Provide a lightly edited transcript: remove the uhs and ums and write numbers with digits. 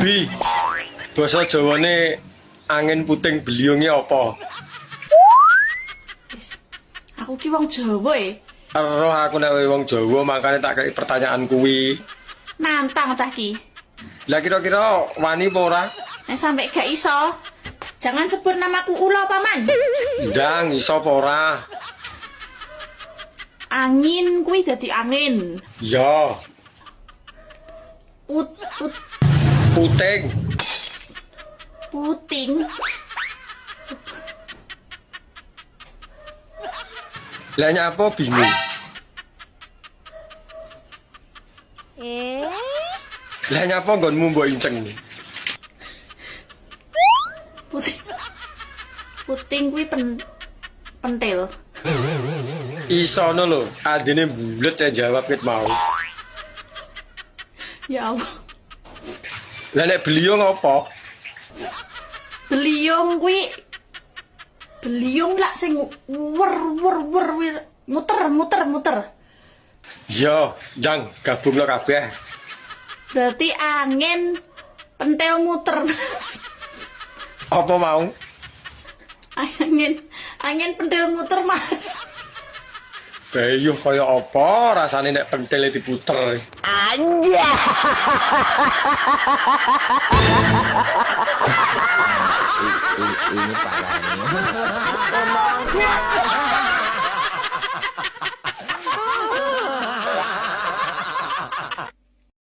Bi, basa Jawane angin puting beliunge apa? Aku ki wong Jawa Roh aku nek wong Jawa makane tak kei pertanyaan kuwi. nantang cah ki. Lah kira-kira wani apa ora? Nek sampe gak iso, jangan sebut namaku Ula paman. Ndang iso apa ora? Angin kuwi dadi angin. Ya, Put puting. puting. Lah nyapa bingung? Lah nyapa nggonmu mbok inceng? Puting. Puting kuwi pentil. Isono lho, adine bulet ya jawab ket mau. Ya Allah. Lah nek beliung apa? Beliung kuwi beliung lak sing wer muter. Ya, ndang gabungno kabeh. Berarti angin pentil muter. Apa mau? Angin pentil muter, Mas. Bayuh kaya apa rasane nek pentile diputer. Anjay.